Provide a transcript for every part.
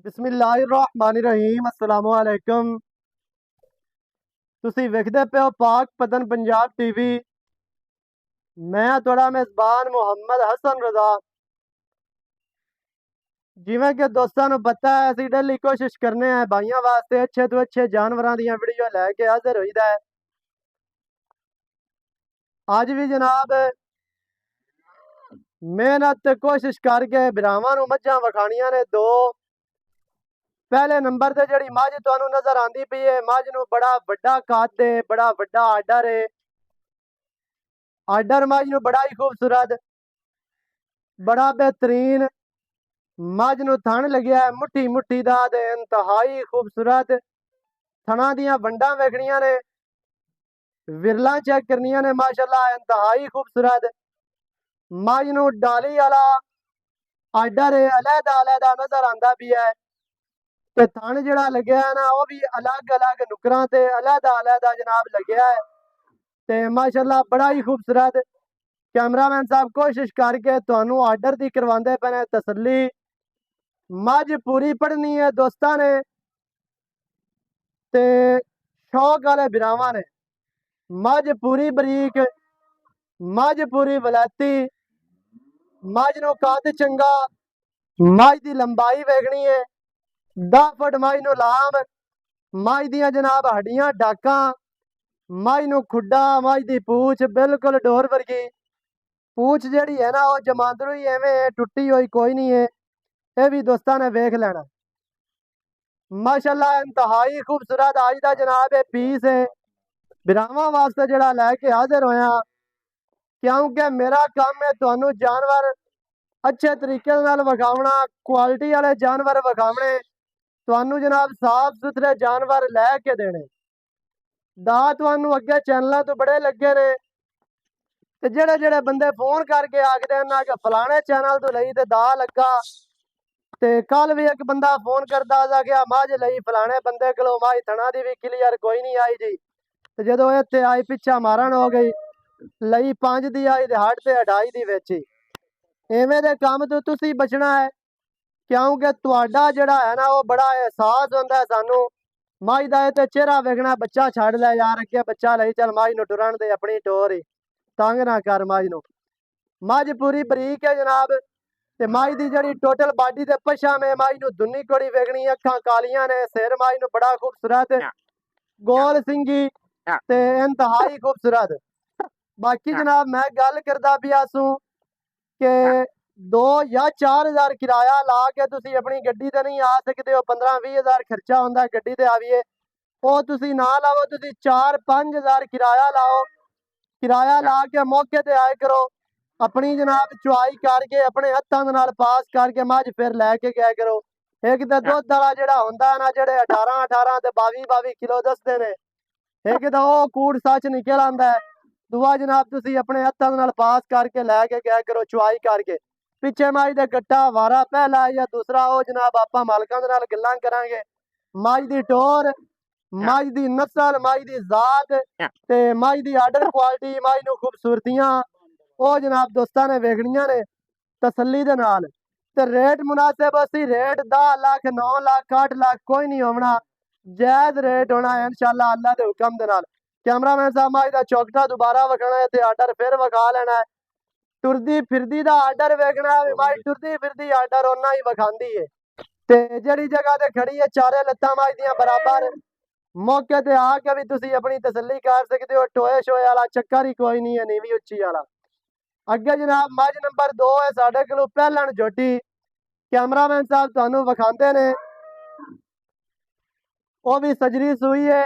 बिस्मिल्लाहिर्रहमानिर्रहीम अस्सलामु अलैकुम। तुसी वेखदे पे हो पाक पतन पंजाब टीवी। मैं थोड़ा मेज़बान मुहम्मद हसन रजा। जिवें कि दोस्तां नूं पता है असीं डेली कोशिश करने हैं भाइयों वास्ते अच्छे तो अच्छे जानवरां दियां वीडियो लैके हाज़र होईदा है। अज भी जनाब मेहनत ते कोशिश करके भरावां नूं मझां वखाणियां ने दो। पहले नंबर ते जिहड़ी मझ तुहानूं नज़र आंदी पई है, मझ नूं बड़ा वड्डा कद है, बड़ा वड्डा आर्डर है। आर्डर मझ नूं बड़ा ही खूबसूरत, बड़ा बेहतरीन मझ नूं थण लग्या है मुट्ठी मुट्ठी दा ते इंतहाई खूबसूरत। थणा दियां वंडां वेखणियां ने, विरलां चेक करनियां ने, माशाअल्लाह इंतहाई खूबसूरत। मझ नूं डाली वाला आर्डर है, अलहदा अलहदा नज़र आंदा भी है ते थण जिहड़ा लग्या है ना वह भी अलग अलग नुकरां ते अलहदा अलहदा जनाब लग्या है ते माशाअल्लाह बड़ा ही खूबसूरत। कैमरामैन साहब कोशिश करके तुहानूं आर्डर दी करवांदे पे ने तसल्ली। मझ पूरी पढ़नी है दोस्तां ने ते शौक वाले बिरावां ने। मझ पूरी बरीक, मझ पूरी वलैती, मझ नूं कद चंगा, मझ दी लंबाई वेखनी है 10 फुट मझ नूं लाम, मझ दियां जनाब हड्डियां डाकां, मझ नूं खुड्डा, मझ दी पूछ बिल्कुल डोर वर्गी। पूछ जिहड़ी है ना वह जमांदरू ही एवें है, टुट्टी हुई कोई नहीं है। यह भी दोस्तां ने वेख लेना। माशाअल्लाह इंतहाई खूबसूरत अज दा जनाब ये पीस है बिरावां वास्ते जिहड़ा लैके हाजिर होया, क्योंकि मेरा काम है तुहानूं जानवर अच्छे तरीके नाल विखावना, क्वालिटी वाले जानवर विखावने, तुहानूं जनाब साफ सुथरे जानवर लैके देने। दा तुहानूं अगे चैनलों तो बड़े लगे ने ते जेड़े जेड़े बंदे फोन करके आखदे ना कि फलाने चैनल तो लई ते दा लगा, ते कल भी एक बंदा फोन करदा सा कि मझ लई फलाने बंदे कोलों, मझ थणा दी भी क्लीयर कोई नहीं आई जी। ते जदों इत्थे आई पिछा मारन हो गई, लई 5 दी आई ते हट ते 2.5 दी वेची। इवें दे काम तो तुसी बचना है, क्योंकि तुहाडा जिहड़ा है ना वो बड़ा एहसास होंदा है सानू। मझ दा ते चेहरा वेखना, बच्चा छड़ ले यार अगे बच्चा लई चल, मझ नूं टुरन दे अपनी टोर ही, तंग ना कर मझ नूं। मझ पूरी बरीक है जनाब ते मझ दी जिहड़ी टोटल बाडी ते पछा में मझ नूं दुन्नी कोड़ी वेखनी, अखां कालियां ने, सिर मझ नूं बड़ा खूबसूरत, गोल सिंगी ते इंतहाई खूबसूरत। बाकी जनाब मैं गल करदा पिया सूं कि 2 या 4 हज़ार किराया ला के तुसी अपनी गड्डी ते नहीं आ सकते हो, 15-20 हज़ार खर्चा होंदा है गड्डी ते आविए, वो तुसी ना लाओ, तुसी 4-5 हज़ार किराया लाओ। किराया ला के मौके ते आए करो, अपनी जनाब चुआई करके अपने हत्थां दे नाल पास करके मझ फिर लैके गया करो। एक तो दुध वाला जिहड़ा हुंदा है ना, जेहड़े 18-18 ते 22-22 किलो दसदे ने, एक तो वो कूड़ सच निकल आंदा है। दूआ जनाब तुसी अपने हत्थां दे नाल पास करके लैके गया करो चुआई करके। पिछे मझ दे कट्टा वारा पहला या दूसरा वो जनाब आपां मालकां दे नाल गल्लां करांगे। मझ दी टोर, मझ दी नस्ल, मझ दी जात ते मझ दी आर्डर क्वालिटी, मझ नूं खूबसूरतियां वो जनाब दोस्तां ने वेखणियां ने तसल्ली दे नाल। ते रेट मुनासिब असी रेट 10 लाख 9 लाख 8 लाख कोई नहीं होना, जायज रेट होना है इंशाअल्लाह अल्लाह दे हुक्म दे नाल। कैमरामैन साहब मझ दा चौकटा दोबारा विखाना है ते आर्डर फिर विखा लेना है। टुरदी फिरदी दा आर्डर वेखना है, मझ टुरदी फिरदी आर्डर उन्ना ही विखांदी है ते जिहड़ी जगह ते खड़ी है चारे लत्तां मझ दियां बराबर, मौके ते आके भी तुसी अपनी तसल्ली कर सकते हो। टोए शोए वाला चक्कर ही कोई नहीं है, नीवी उच्ची वाला। अगे जनाब मझ नंबर 2 है साडे कोल पहलन झोटी, कैमरामैन साहब तुहानूं विखांदे ने, वो भी सजरी सूई है।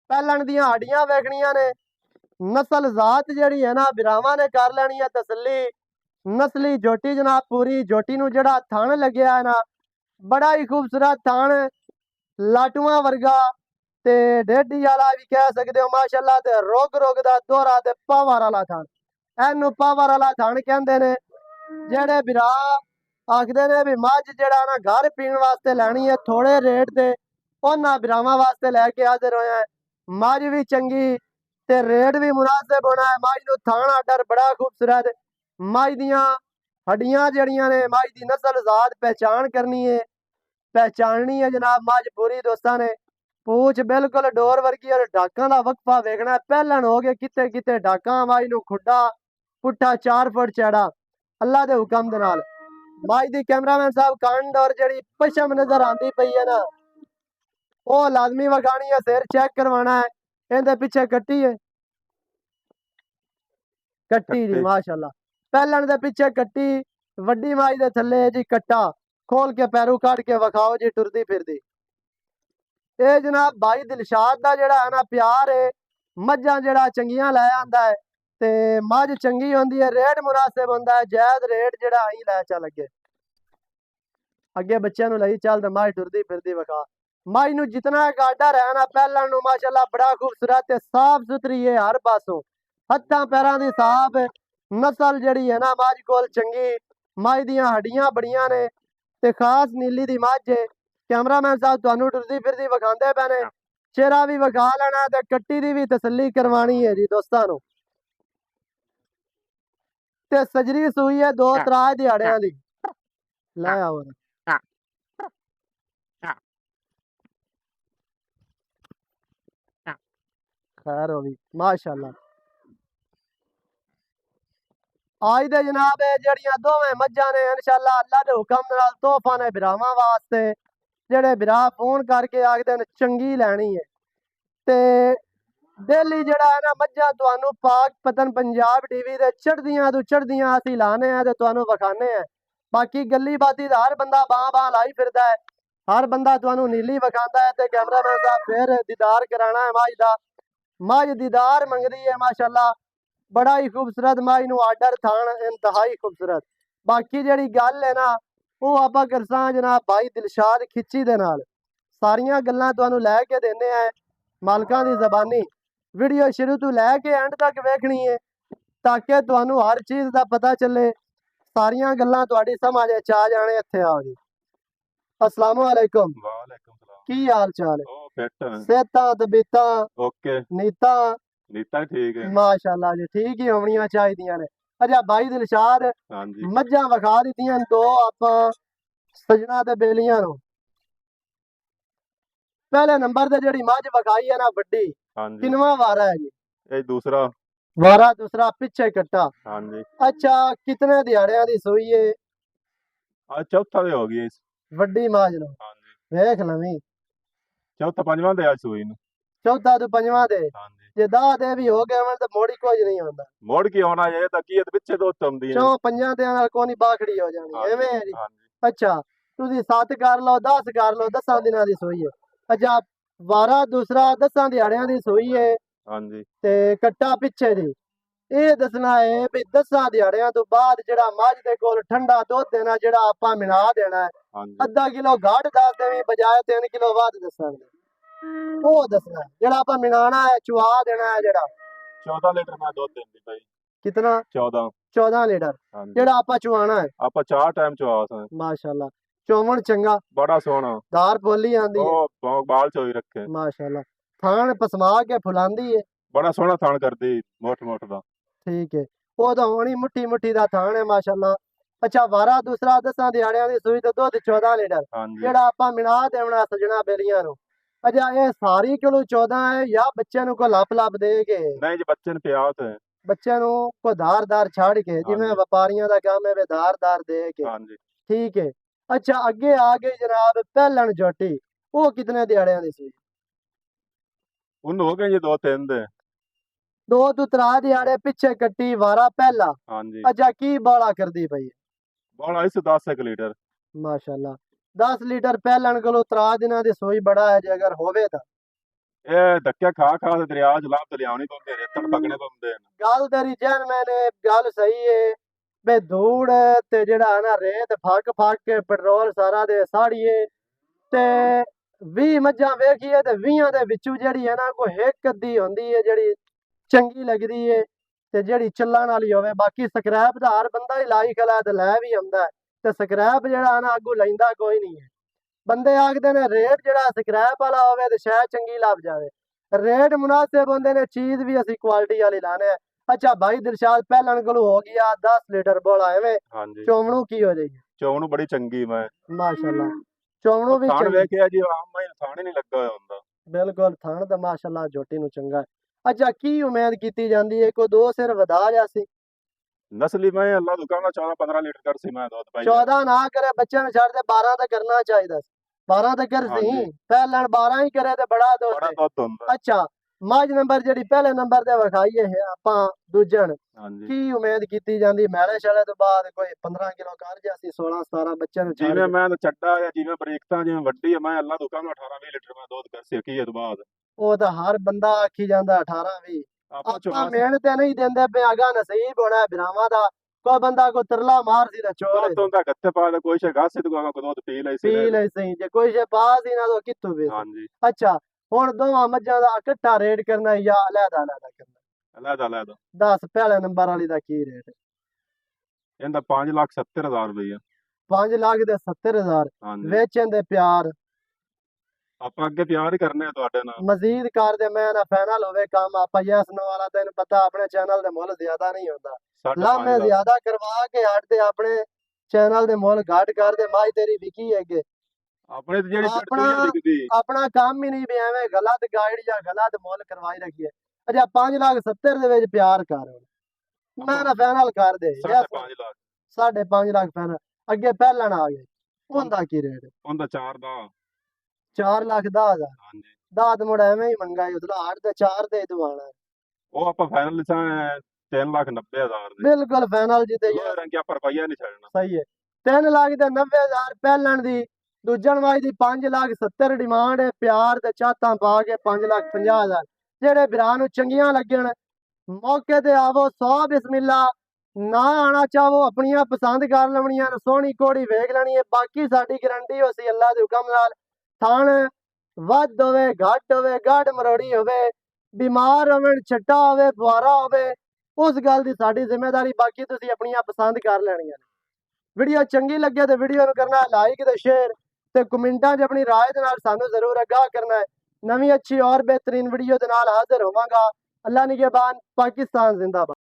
पहलन दियां हड्डियां वेखणियां ने, नस्ल जात जिहड़ी है ना बिरावां ने कर लैनी है तसल्ली। नस्ली झोटी जनाब पूरी, झोटी नूं जिहड़ा थण लग्या है ना बड़ा ही खूबसूरत थण, लाटुआं वर्गा ते ढेडी वाला भी कह सकते हो माशाअल्लाह, ते रुग रुग दा दोहरा ते पावर वाला थण, एनू पावर वाला थण कहंदे ने। जेहड़े बिरा आखदे ने भी मझ जिहड़ा ना घर पीण वास्ते लैनी है थोड़े रेट ते, उन्हां बिरावां वास्ते लैके हाजिर होया है। मझ भी चंगी ते रेट भी मुनासिब होना है। मझ नूं थण आर्डर बड़ा खूबसूरत, मझ दियां हड्डियां जड़ियां ने, मझ दी नस्ल जात पहचान करनी है। पहचाननी है जनाब मज पूरी दोस्तां ने। पूछ बिल्कुल डोर वर्गी और डाकां दा वक्फा वेखना पहलन हो गए किते किते डाकां मज नू खुड्डा पुट्ठा 4 फुट चौड़ा अल्लाह दे हुक्म दे नाल। मज दी कैमरामैन साहब कंड और जेड़ी पशम नजर आंदी पई है ना वो लाजमी वगानी है, सिर चेक करवाना है। इहदे पीछे कट्टी है, कट्टी जी माशाल्लाह। पहलन दे पीछे कट्टी, वड्डी मज दे थल्ले जी कट्टा। खोल के पैरू कट के वखाओ जी टुरदी फिरदी। ਇਹ ਜਨਾਬ ਭਾਈ ਦਿਲਸ਼ਾਦ ਦਾ ਜਿਹੜਾ ਹੈ ਨਾ ਪਿਆਰ ਹੈ। ਮੱਝਾਂ ਜਿਹੜਾ ਚੰਗੀਆਂ ਲੈ ਆਂਦਾ ਹੈ ਤੇ ਮੱਝ ਚੰਗੀ ਹੁੰਦੀ ਹੈ, ਰੇਟ ਮੁਨਾਸਿਬ ਹੁੰਦਾ ਹੈ, ਜਾਇਜ਼ ਰੇਟ ਜਿਹੜਾ ਆਈ ਲੈ ਚੱਲ ਅੱਗੇ ਬੱਚਿਆਂ ਨੂੰ ਲਈ ਚੱਲ ਤੇ ਮੱਝ ਟੁਰਦੀ ਫਿਰਦੀ ਵਿਖਾ। ਮੱਝ ਨੂੰ ਜਿਤਨਾ ਗਾਡਾ ਰਹਿਣਾ ਪਹਿਲਾਂ ਨੂੰ ਮਾਸ਼ਾਅੱਲਾ ਬੜਾ ਖੂਬਸੂਰਤ ਤੇ ਸਾਫ ਸੁਥਰੀ ਹੈ ਹਰ ਪਾਸੋਂ, ਹੱਥਾਂ ਪੈਰਾਂ ਦੀ ਸਾਫ ਹੈ। ਨਸਲ ਜਿਹੜੀ ਹੈ ਨਾ ਮੱਝ ਕੋਲ ਚੰਗੀ, ਮੱਝ ਦੀਆਂ ਹੱਡੀਆਂ ਬੜੀਆਂ ਨੇ ਤੇ ਖਾਸ ਨੀਲੀ ਦੀ ਮੱਝ ਹੈ। कैमरामैन साहब तुहानू टुरदी फिरदी विखांदे पे ने, चेहरा भी विखा लेना ते कट्टी दी भी तसल्ली करवानी है जी दोस्तां नू। ते सजरी सूई है 2-3 दिहाड़ियां दी। ले आओ खैर होवी माशाअल्लाह। आज दे जनाब जड़ियां दोवें मज्जां ने इंशाअल्लाह अल्लाह दे हुक्म नाल तोहफा ने बिरावां वास्ते। जेड़े बिरा फोन करके आखदे ने चंगी लैनी है ते डेली जेड़ा है ना मज्जां तुहानू पाक पतन पंजाब टीवी दे चढ़दियां तू चढ़दियां असीं लाने हैं ते तुहानू विखाने हैं। बाकी गल्ली बाती दा हर बंदा बां लाई फिरदा है, हर बंदा तुहानू नीली विखांदा है ते कैमरामैन साहब फिर दीदार कराना है मझ दा। मझ दीदार मंगदी है माशाअल्लाह। बड़ा ही खूबसूरत मझ नू आर्डर थान इंतहाई खूबसूरत। बाकी जेड़ी गल है ना वो आपां करसां जनाब भाई दिलशाद खिच्ची दे नाल। सारियां गल्लां तुहानू लै के देने हैं मालकां दी ज़बानी। वीडियो शुरू तो लैके एंड तक वेखनी है ताकि तुहानू हर चीज़ दा पता चले, सारियां गल्लां तुहाडी समझ च आ जाने। इत्थे आओ जी। अस्सलामु अलैकुम। वालेकुम सलाम। की हाल चाल है? ओ फिट सेहतां तबीयतां ओके नीतां नीता ठीक है माशाअल्लाह जी ठीक ही होनियां चाहिदियां ने। अच्छा भाई दिलशाद हाँ जी मज्जां विखा दित्तियां दो आपां सजना ते बेलियां नू। पहले नंबर ते जेड़ी मझ विखाई है ना वड्डी हाँ जी किनवा वारा है जी? ये दूसरा वारा दूसरा पीछे कट्टा। हाँ जी अच्छा कितने दिहाड़ियां दी सूई है? आज चौथा दे हो गई इस वड्डी मझ नू हाँ जी वेख लवीं। चौथा पंजवां दे आज सुई नु चौथा तू पंजवां दे हाँ जी जे 10 दे भी हो गए वन तो मोड़ी कुछ नहीं होंदा। मोड़ की होना ये तो की पीछे तो चमदी है चौ पंजां दे नाल कोनी बाखड़ी हो जानी हाँ एवें है जी जी। हाँ जी अच्छा तुसी 7 कर लो 10 कर लो 10 दिनां दी सूई है। अच्छा वारा दूसरा 10 दिहाड़ियां दी सूई है हाँ जी ते कट्टा पिछे दी। ਇਹ ਦੱਸਣਾ ਹੈ ਵੀ 10 ਦਿਹਾੜਿਆਂ ਤੋਂ ਬਾਅਦ ਜਿਹੜਾ ਮੱਝ ਦੇ ਕੋਲ ਠੰਡਾ ਦੁੱਧ ਦੇਣਾ ਜਿਹੜਾ ਆਪਾਂ ਮਿਲਾ ਦੇਣਾ ਹੈ हाँ जी ਅੱਧਾ ਕਿਲੋ ਘੱਟ ਦੱਸ ਦੇਵੀਂ ਬਜਾਏ 3 ਕਿਲੋ ਵੱਧ ਦੱਸਾਂਗੇ ਉਹ ਦੱਸਣਾ ਹੈ। ਜਿਹੜਾ ਆਪਾਂ ਮਿਲਾਣਾ ਹੈ ਚੁਆ ਦੇਣਾ ਹੈ ਜਿਹੜਾ 14 लीटर मैं दूध देंदी भाई ਕਿਤਨਾ 14 14 ਲੀਟਰ हाँ जी ਜਿਹੜਾ ਆਪਾਂ ਚੁਆਣਾ ਹੈ। आप 4 टाइम चुआ ਮਾਸ਼ਾਅੱਲਾ ਚੋਵਣ ਚੰਗਾ बड़ा सोना ਧਾਰ ਪੋਲੀ ਆਂਦੀ ਹੈ ओ बाल चोई रखे ਮਾਸ਼ਾਅੱਲਾ। ਥਾਣ ਪਸਮਾ ਕੇ ਫੁਲਾਂਦੀ ਹੈ बड़ा सोना थान कर दी मोट मोट दा ठीक है वो तो होनी मुट्ठी मुट्ठी दा थान है माशाअल्लाह। अच्छा वारा दूसरा 10 दिहाड़ियां दी सूई तो दुध 14 लीटर हाँ जी जेड़ा आपा मिला देवना सजना बेलियां नु। अच्छा ये सारी किलो 14 है या बच्चे नु को लप लप दे के? नहीं जी बच्चे ने प्यास है बच्चे नु को धार धार छाड़ के जिवें जी। व्यापारियां दा काम है वे धार धार दे के हाँ जी ठीक है। अच्छा अगे आ गई जनाब पहलन जोटी वो कितने दिहाड़ियां दी सूई? उन हो गए जी 2-3 दे 2 तो 3 दिहाड़े पिछे कट्टी वारा पहला। हाँ जी अच्छा की बाला कर दी पई? बड़ा इस 10 लीटर माशाअल्लाह 10 लीटर पहलन कोलो 3 दिनां दी सोई बड़ा है जे अगर होवे तां। ये धक्के खा खा ते दरिया च लाभ दरियावनी पौंदे रेतन पकड़ने पौंदे गल तेरी जहन मैंने गल सही है बे धूड़ ते जेड़ा है ना रेत फक फक के पेट्रोल सारा दे साड़िए ते 20 मज्जां वेखिए ते 20 दे विचों जेड़ी है ना कोई एक अद्धी होंदी है जेड़ी चंगी लगदी है ते जेड़ी चलन वाली होवे। बाकी स्क्रैप दा हर बंदा ही लाई खला ते लै भी आंदा है ते स्क्रैप जेड़ा है ना अगू लैंदा कोई नहीं है। बंदे आखदे ने रेट जेड़ा स्क्रैप वाला होवे ते शायद चंगी लभ जावे, रेट मुनासिब होंदे ने चीज भी असी क्वालिटी वाली लाने हैं। अच्छा भाई दिलशाद पहलन कोलू हो गया 10 लीटर बोला एवें हाँ जी चोमणू की हो जाएगी? चौनु बड़ी चंगी मैं माशाअल्लाह ਚੋਣੋਂ ਵੀ ਥਾਣ ਚੰਗੀ ਵੇਖਿਆ ਜੀ ਆਮ ਮੈਂ ਥਾਣ ਹੀ ਨਹੀਂ ਲੱਗਾ ਹੋਇਆ ਹੁੰਦਾ। ਬਿਲਕੁਲ ਥਣ ਤਾਂ ਮਾਸ਼ਾਅੱਲਾ ਝੋਟੀ ਨੂੰ ਚੰਗਾ ਹੈ। ਅੱਛਾ ਕੀ ਉਮੀਦ ਕੀਤੀ ਜਾਂਦੀ ਹੈ ਕੋਈ ਦੋ ਸਿਰ ਵਧਾ ਜਾਸੀ ਨਸਲੀ ਮੈਂ ਅੱਲਾ ਤੋਂ ਕਹਿੰਦਾ 14-15 ਲੀਟਰ ਕਰ ਸੀ ਮੈਂ ਦੁੱਧ ਪਾਈ 14 ਨਾ ਕਰੇ ਬੱਚਿਆਂ ਨੂੰ ਛੱਡ ਦੇ 12 ਤਾਂ ਕਰਨਾ ਚਾਹੀਦਾ ਸੀ 12 ਤਾਂ ਕਰ ਹਾਂਜੀ। ਸਹੀ ਪਹਿਲਾਂ 12 ਹੀ ਕਰੇ ਤੇ ਬੜਾ ਬੜਾ ਦੋਸਤ ਦੁੱਧ ਹੁੰਦਾ। ਅੱਛਾ ਮੱਝ ਨੰਬਰ ਜਿਹੜੀ ਪਹਿਲੇ ਨੰਬਰ ਤੇ ਵਿਖਾਈਏ ਹੈ ਆਪਾਂ ਦੂਜਣ ਹਾਂਜੀ ਕੀ ਉਮੀਦ ਕੀਤੀ ਜਾਂਦੀ ਮੈਲੇ ਛਲੇ ਤੋਂ ਬਾਅਦ ਕੋਈ 15 ਕਿਲੋ ਕਰ ਜਾਸੀ 16-17 ਬੱਚਿਆਂ ਨੂੰ ਛੱਡ ਜਿਵੇਂ ਕੇ ਮੈਂ ਤਾਂ ਚੱਡਾ ਜਾਂ ਜਿਵੇਂ ਬਰੀਕਤਾ ਜਿਵੇਂ ਵੱਡੀ ਹੈ ਮੈਂ ਅੱਲਾ ਤੋਂ ਕਹਿੰਦਾ 18-20 ਲੀਟਰ ਮੈਂ ਦੁੱਧ ਕਰ ਸੀ ਕੀ ਤੋਂ ਬਾਅਦ ਉਹ ਤਾਂ ਹਰ ਬੰਦਾ ਆਖੀ ਜਾਂਦਾ 18-20 ਆਪਾਂ ਆਪਾਂ ਚਵਾ ਮਿਹਨਤ ਨਹੀਂ ਦਿੰਦੇ ਪਏ ਅਗਾ ਨਸੀਬ ਹੋਣਾ ਬਿਰਾਵਾਂ ਦਾ ਕੋਈ ਬੰਦਾ ਕੋਈ ਤਰਲਾ ਮਾਰਦੀ ਤਾਂ ਚੋਰ ਦੁੱਧ ਹੁੰਦਾ ਗੱਤੇ ਪਾ ਦੇ ਕੋਈ ਸ਼ੇ ਗਾਸੇ ਤੋਂ ਕੋਈ ਦੁੱਧ ਪੀ ਲਈ ਸੀ ਪੀ ਲੈ ਸਹੀ ਜੇ ਕੋਈ ਸ਼ੇ ਬਾਜ਼ ਹੀ ਨਾ ਦੋ ਕਿੱਥੋਂ ਵੇ ਹਾਂਜੀ ਅੱਛਾ ਹੁਣ ਦੋਵਾਂ ਮੱਝਾਂ ਦਾ ਇਕੱਠਾ ਰੇਟ ਕਰਨਾ ਜਾਂ ਅਲੱਗਾ ਕਰਨਾ ਅਲੱਗ ਦੱਸ ਪਹਿਲੇ ਨੰਬਰ ਵਾਲੀ ਦਾ ਕੀ ਰੇਟ ਇਹਦਾ 5,70,000 ਰੁਪਈਆ 5 ਲੱਖ ਦੇ 70,000 ਹਾਂਜੀ ਵੇਚਣ ਦੇ ਪਿਆਰ ਆਪਾਂ ਅੱਗੇ ਪਿਆਰ ਹੀ ਕਰਨੇ ਆ ਤੁਹਾਡੇ ਨਾਲ ਮਜ਼ੀਦ ਕਰ ਦੇ ਮੈਂ ਨਾ ਫਾਈਨਲ ਹੋਵੇ ਕੰਮ ਆਪਾਂ ਯੈਸ ਨੋ ਵਾਲਾ ਤੈਨੂੰ ਪਤਾ ਆਪਣੇ ਚੈਨਲ ਦੇ ਮੁੱਲ ਜ਼ਿਆਦਾ ਨਹੀਂ ਹੁੰਦਾ ਲਾਮੇ 5.5 ਜ਼ਿਆਦਾ ਕਰਵਾ ਕੇ ਹਟਦੇ ਆਪਣੇ ਚੈਨਲ ਦੇ ਮੁੱਲ ਘੱਟ ਕਰਦੇ ਮਾਈ ਤੇਰੀ ਵਿਕੀ ਹੈਗੇ ਆਪਣੇ ਤੇ ਜਿਹੜੀ ਆਪਣਾ ਚੜਦੀ ਵਿਕਦੀ ਆਪਣਾ ਕੰਮ ਹੀ ਨਹੀਂ ਵੀ ਐਵੇਂ ਗਲਤ ਗਾਈਡ ਜਾਂ ਗਲਤ ਮੁੱਲ ਕਰਵਾਈ ਰੱਖੀਏ ਅੱਛਾ 5,70,000 ਦੇ ਵਿੱਚ ਪਿਆਰ ਕਰ ਮੈਂ ਨਾ ਫਾਈਨਲ ਕਰ ਦੇ ਯੈਸ 5.5 ਲੱਖ 5.5 ਲੱਖ ਫਾਈਨਲ ਅੱਗੇ ਪਹਿਲਣ ਆ ਗਏ ਉਹਦਾ ਕੀ ਰੇਟ ਉਹਦਾ 4 ਦਾ 4 ਲੱਖ 10,000 ਹਾਂਜੀ ਦਾਦ ਮੁੜ ਐਵੇਂ ਹੀ ਮੰਗਾ ਉਧਰ 8 ਤੇ 4 ਦੇ ਦਵਾਣਾ ਉਹ ਆਪਾਂ ਫਾਈਨਲ ਲਿਸਾ 3,90,000 ਦੇ ਬਿਲਕੁਲ ਫਾਈਨਲ ਜੀ ਤੇ ਉਹ ਰੰਗਿਆ ਪਰ ਰੁਪਈਆ ਨਹੀਂ ਛੱਡਣਾ ਸਹੀ ਹੈ 3 ਲੱਖ ਤੇ 90,000 ਪਹਿਲਣ ਦੀ ਦੂਜਣ ਵਾਈ ਦੀ 5,70,000 ਡਿਮਾਂਡ ਹੈ ਪਿਆਰ ਤੇ ਚਾਹਤਾਂ ਪਾ ਕੇ 5,50,000 ਜਿਹੜੇ ਵਿਰਾਹ ਨੂੰ ਚੰਗੀਆਂ ਲੱਗਣ ਮੌਕੇ ਤੇ ਆਵੋ 100 ਬਿਸਮਿਲ੍ਲਾ ਨਾ ਆਣਾ ਚਾਹੋ ਆਪਣੀਆਂ ਪਸੰਦ ਕਰ ਲੈਣੀਆਂ ਸੋਹਣੀ ਕੋੜੀ ਵੇਖ ਲੈਣੀ ਹੈ ਬਾਕੀ ਸਾਡੀ ਗਾਰੰਟੀ ਹੋ ਸੀ ਅੱਲਾ ਦੇ ਹੁਕਮ ਨਾਲ ਥਣ ਵੱਧ ਹੋਵੇ ਘੱਟ ਹੋਵੇ ਗਾਢ ਮਰੋੜੀ ਹੋਵੇ ਬਿਮਾਰ ਹੋਵੇ ਛੱਟਾ ਹੋਵੇ ਫੁਆਰਾ ਹੋਵੇ ਉਸ ਗੱਲ ਦੀ ਸਾਡੀ ਜ਼ਿੰਮੇਵਾਰੀ ਬਾਕੀ ਤੁਸੀਂ ਆਪਣੀਆਂ ਪਸੰਦ ਕਰ ਲੈਣੀਆਂ ਵੀਡੀਓ ਚੰਗੀ ਲੱਗੇ ਤੇ ਵੀਡੀਓ ਨੂੰ ਕਰਨਾ ਲਾਈਕ ਤੇ ਸ਼ੇਅਰ ਤੇ ਕਮੈਂਟਾਂ 'ਚ ਆਪਣੀ ਰਾਏ ਦੇ ਨਾਲ ਸਾਨੂੰ ਜ਼ਰੂਰ ਆਗਾਹ ਕਰਨਾ ਹੈ ਨਵੀਂ ਅੱਛੀ ਔਰ ਬਿਹਤਰੀਨ ਵੀਡੀਓ ਦੇ ਨਾਲ ਹਾਜ਼ਰ ਹੋਵਾਂਗਾ ਅੱਲਾ ਨਿਗਹਿਬਾਨ ਪਾਕਿस्तान जिंदाबाद।